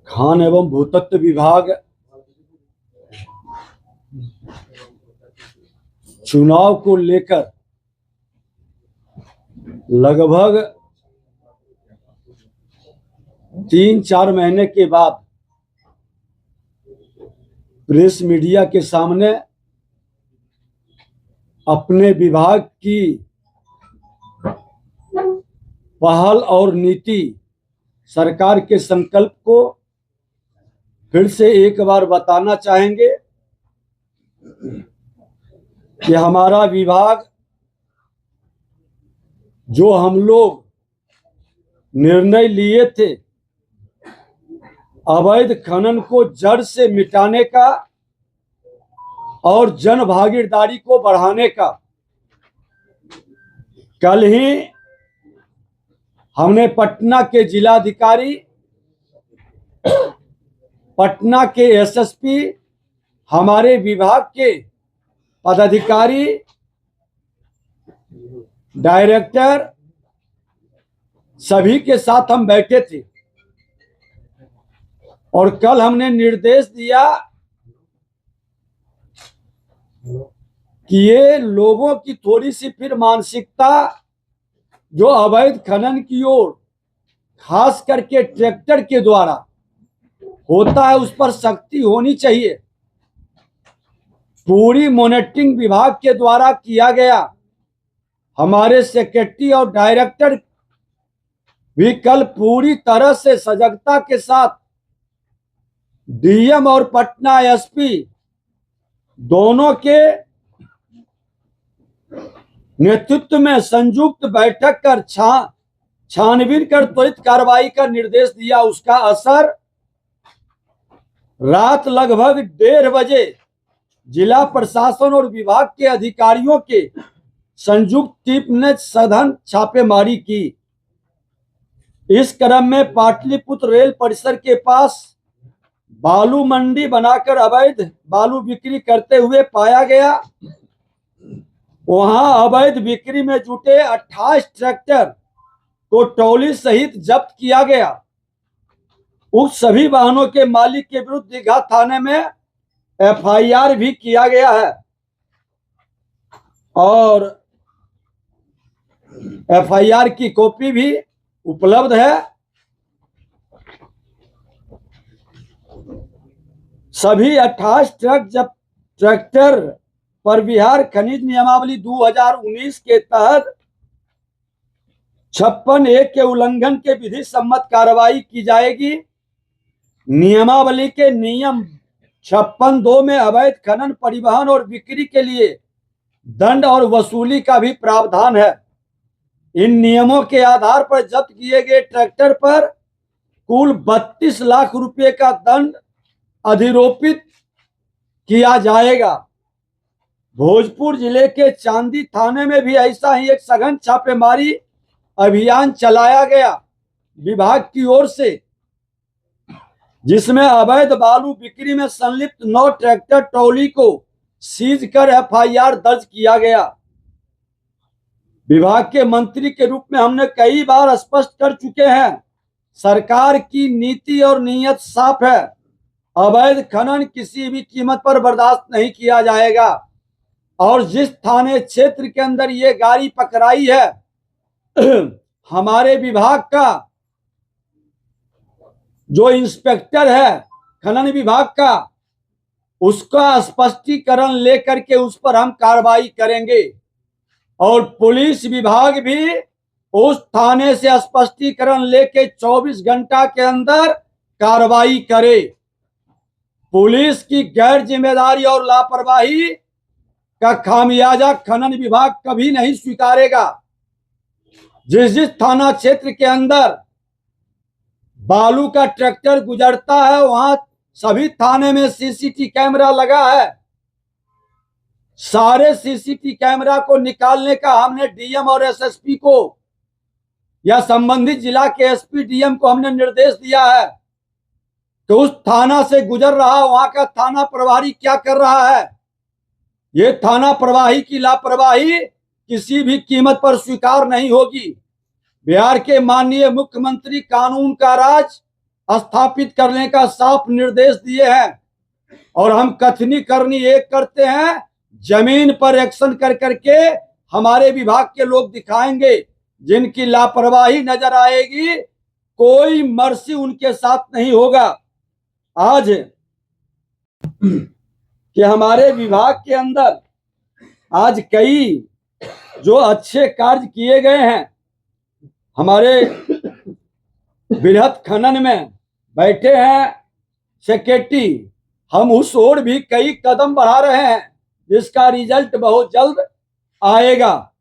खान एवं भूतत्व विभाग चुनाव को लेकर लगभग 3-4 महीने के बाद प्रेस मीडिया के सामने अपने विभाग की पहल और नीति, सरकार के संकल्प को फिर से एक बार बताना चाहेंगे कि हमारा विभाग जो हम लोग निर्णय लिए थे अवैध खनन को जड़ से मिटाने का और जन भागीदारी को बढ़ाने का, कल ही हमने पटना के जिलाधिकारी, पटना के एसएसपी, हमारे विभाग के पदाधिकारी, डायरेक्टर सभी के साथ हम बैठे थे और कल हमने निर्देश दिया कि ये लोगों की थोड़ी सी फिर मानसिकता जो अवैध खनन की ओर खास करके ट्रैक्टर के द्वारा होता है उस पर सख्ती होनी चाहिए। पूरी मॉनिटरिंग विभाग के द्वारा किया गया। हमारे सेक्रेटरी और डायरेक्टर भी कल पूरी तरह से सजगता के साथ डीएम और पटना एसपी दोनों के नेतृत्व में संयुक्त बैठक कर छानबीन कर त्वरित कार्रवाई का निर्देश दिया। उसका असर रात लगभग 1:30 बजे जिला प्रशासन और विभाग के अधिकारियों के संयुक्त टीम ने सघन छापेमारी की। इस क्रम में पाटलिपुत्र रेल परिसर के पास बालू मंडी बनाकर अवैध बालू बिक्री करते हुए पाया गया। वहां अवैध बिक्री में जुटे 28 ट्रैक्टर को ट्रॉली सहित जब्त किया गया। उस सभी वाहनों के मालिक के विरुद्ध दीघा थाने में एफआईआर भी किया गया है और एफआईआर की कॉपी भी उपलब्ध है। सभी 28 ट्रैक्टर पर बिहार खनिज नियमावली 2019 के तहत 56(1) के उल्लंघन के विधि सम्मत कार्रवाई की जाएगी। नियमावली के नियम 56(2) में अवैध खनन, परिवहन और बिक्री के लिए दंड और वसूली का भी प्रावधान है। इन नियमों के आधार पर जब्त किए गए ट्रैक्टर पर कुल 32 लाख रुपए का दंड अधिरोपित किया जाएगा। भोजपुर जिले के चांदी थाने में भी ऐसा ही एक सघन छापेमारी अभियान चलाया गया विभाग की ओर से, जिसमें अवैध बालू बिक्री में संलिप्त 9 ट्रैक्टर ट्रॉली को सीज कर एफआईआर दर्ज किया गया। विभाग के मंत्री के रूप में हमने कई बार स्पष्ट कर चुके हैं, सरकार की नीति और नीयत साफ है। अवैध खनन किसी भी कीमत पर बर्दाश्त नहीं किया जाएगा और जिस थाने क्षेत्र के अंदर ये गाड़ी पकड़ाई है हमारे विभाग का जो इंस्पेक्टर है खनन विभाग का, उसका स्पष्टीकरण लेकर के उस पर हम कार्रवाई करेंगे और पुलिस विभाग भी उस थाने से स्पष्टीकरण लेके 24 घंटा के अंदर कार्रवाई करे। पुलिस की गैर जिम्मेदारी और लापरवाही का खामियाजा खनन विभाग कभी नहीं स्वीकारेगा। जिस थाना क्षेत्र के अंदर बालू का ट्रैक्टर गुजरता है वहां सभी थाने में सीसीटीवी कैमरा लगा है। सारे सीसीटीवी कैमरा को निकालने का हमने डीएम और एसएसपी को या संबंधित जिला के एसपी डीएम को हमने निर्देश दिया है कि उस थाना से गुजर रहा वहां का थाना प्रभारी क्या कर रहा है। ये थाना प्रभारी की लापरवाही किसी भी कीमत पर स्वीकार नहीं होगी। बिहार के माननीय मुख्यमंत्री कानून का राज स्थापित करने का साफ निर्देश दिए हैं और हम कथनी करनी एक करते हैं, जमीन पर एक्शन कर करके हमारे विभाग के लोग दिखाएंगे। जिनकी लापरवाही नजर आएगी कोई मर्सी उनके साथ नहीं होगा। आज कि हमारे विभाग के अंदर आज कई जो अच्छे कार्य किए गए हैं, हमारे बृहद खनन में बैठे हैं सेक्रेटरी, हम उस ओर भी कई कदम बढ़ा रहे हैं जिसका रिजल्ट बहुत जल्द आएगा।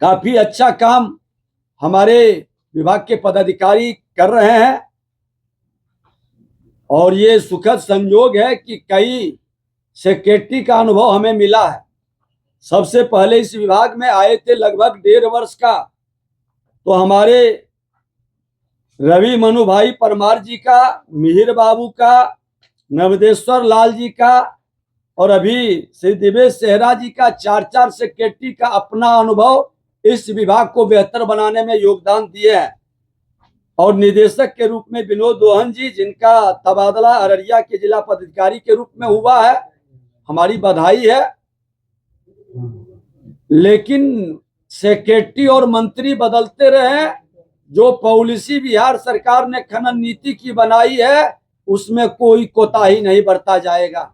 काफी अच्छा काम हमारे विभाग के पदाधिकारी कर रहे हैं और ये सुखद संयोग है कि कई सेक्रेटरी का अनुभव हमें मिला है। सबसे पहले इस विभाग में आए थे लगभग 1.5 वर्ष का, तो हमारे रवि मनु भाई परमार जी का, मिहिर बाबू का, नवदेश्वर लाल जी का और अभी श्री दिवेश सेहरा जी का 4-4 सेक्रेटरी का अपना अनुभव इस विभाग को बेहतर बनाने में योगदान दिए हैं। और निदेशक के रूप में विनोद दोहन जी, जिनका तबादला अररिया के जिला पदाधिकारी के रूप में हुआ है, हमारी बधाई है। लेकिन सेक्रेटरी और मंत्री बदलते रहे, जो पॉलिसी बिहार सरकार ने खनन नीति की बनाई है उसमें कोई कोताही नहीं बरता जाएगा।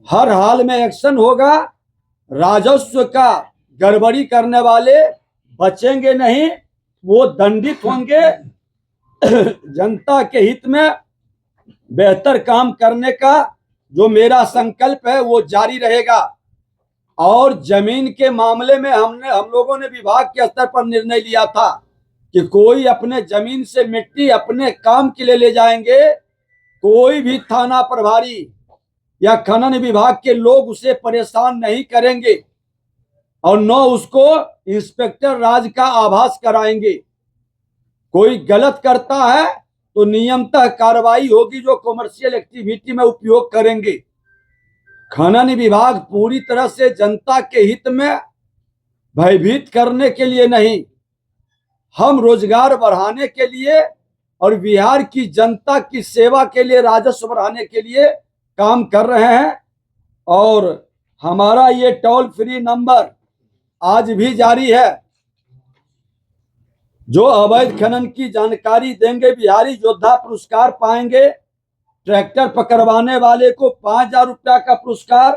हर हाल में एक्शन होगा। राजस्व का गड़बड़ी करने वाले बचेंगे नहीं, वो दंडित होंगे। जनता के हित में बेहतर काम करने का जो मेरा संकल्प है वो जारी रहेगा। और जमीन के मामले में हम लोगों ने विभाग के स्तर पर निर्णय लिया था कि कोई अपने जमीन से मिट्टी अपने काम के लिए ले जाएंगे, कोई भी थाना प्रभारी या खनन विभाग के लोग उसे परेशान नहीं करेंगे और न उसको इंस्पेक्टर राज का आभास कराएंगे। कोई गलत करता है तो नियमतः कार्रवाई होगी जो कॉमर्शियल एक्टिविटी में उपयोग करेंगे। खनन विभाग पूरी तरह से जनता के हित में भयभीत करने के लिए नहीं, हम रोजगार बढ़ाने के लिए और बिहार की जनता की सेवा के लिए, राजस्व बढ़ाने के लिए काम कर रहे हैं। और हमारा ये टोल फ्री नंबर आज भी जारी है। जो अवैध खनन की जानकारी देंगे बिहारी योद्धा पुरस्कार पाएंगे। ट्रैक्टर पकड़वाने वाले को 5,000 रुपया का पुरस्कार,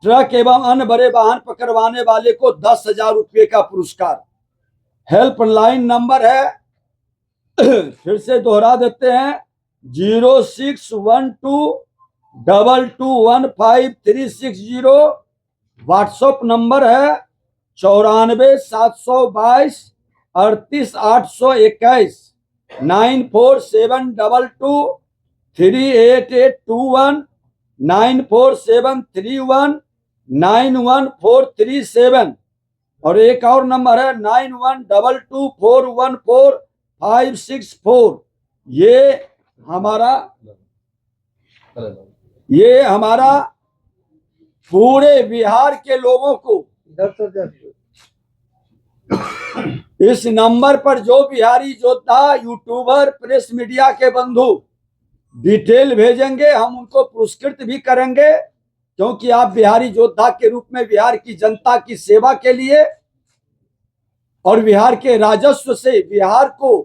ट्रक एवं अन्य बड़े वाहन पकड़वाने वाले को 10,000 रुपये का पुरस्कार। हेल्पलाइन नंबर है, फिर से दोहरा देते हैं, 0612221530। व्हाट्सएप नंबर है 94,722,38,821, 9472238821, 9473191437। और एक और नंबर है 9122414564। ये हमारा पूरे बिहार के लोगों को इस नंबर पर जो बिहारी योद्धा, यूट्यूबर, प्रेस मीडिया के बंधु डिटेल भेजेंगे, हम उनको पुरस्कृत भी करेंगे, क्योंकि आप बिहारी योद्धा के रूप में बिहार की जनता की सेवा के लिए और बिहार के राजस्व से बिहार को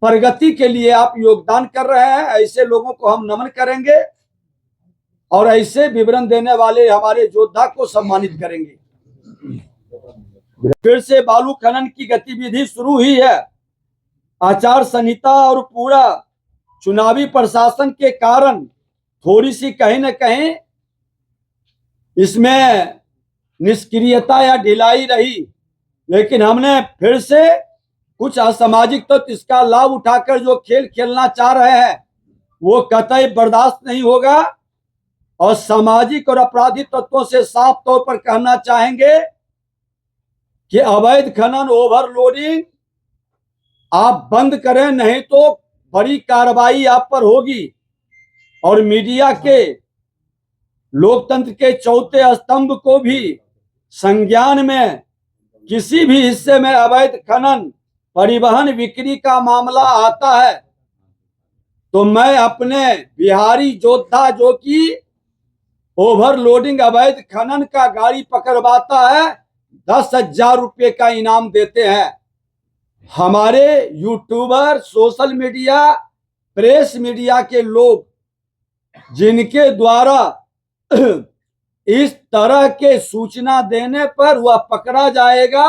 प्रगति के लिए आप योगदान कर रहे हैं। ऐसे लोगों को हम नमन करेंगे और ऐसे विवरण देने वाले हमारे योद्धा को सम्मानित करेंगे। फिर से बालू खनन की गतिविधि शुरू हुई है। आचार संहिता और पूरा चुनावी प्रशासन के कारण थोड़ी सी कहीं न कहीं इसमें निष्क्रियता या ढिलाई रही, लेकिन हमने फिर से कुछ असामाजिक तो इसका लाभ उठाकर जो खेल खेलना चाह रहे हैं वो कतई बर्दाश्त नहीं होगा। और सामाजिक और आपराधिक तत्वों से साफ तौर पर कहना चाहेंगे कि अवैध खनन, ओवरलोडिंग आप बंद करें, नहीं तो बड़ी कार्रवाई आप पर होगी। और मीडिया के, लोकतंत्र के चौथे स्तंभ को भी संज्ञान में किसी भी हिस्से में अवैध खनन परिवहन बिक्री का मामला आता है तो मैं अपने बिहारी योद्धा जो कि ओवरलोडिंग अवैध खनन का गाड़ी पकड़वाता है 10,000 रुपये का इनाम देते हैं। हमारे YouTuber, social media, press media के लोग जिनके द्वारा इस तरह के सूचना देने पर वह पकड़ा जाएगा,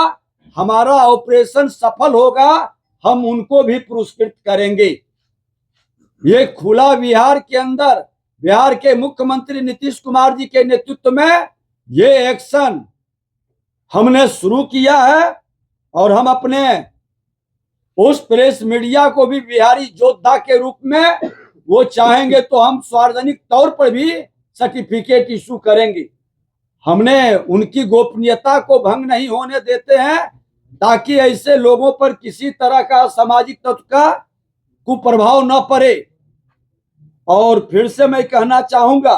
हमारा ऑपरेशन सफल होगा, हम उनको भी पुरस्कृत करेंगे। ये खुला बिहार के अंदर बिहार के मुख्यमंत्री नीतीश कुमार जी के नेतृत्व में ये एक्शन हमने शुरू किया है और हम अपने उस प्रेस मीडिया को भी बिहारी योद्धा के रूप में वो चाहेंगे तो हम सार्वजनिक तौर पर भी सर्टिफिकेट इशू करेंगे। हमने उनकी गोपनीयता को भंग नहीं होने देते हैं ताकि ऐसे लोगों पर किसी तरह का सामाजिक तत्व का कुप्रभाव न पड़े। और फिर से मैं कहना चाहूंगा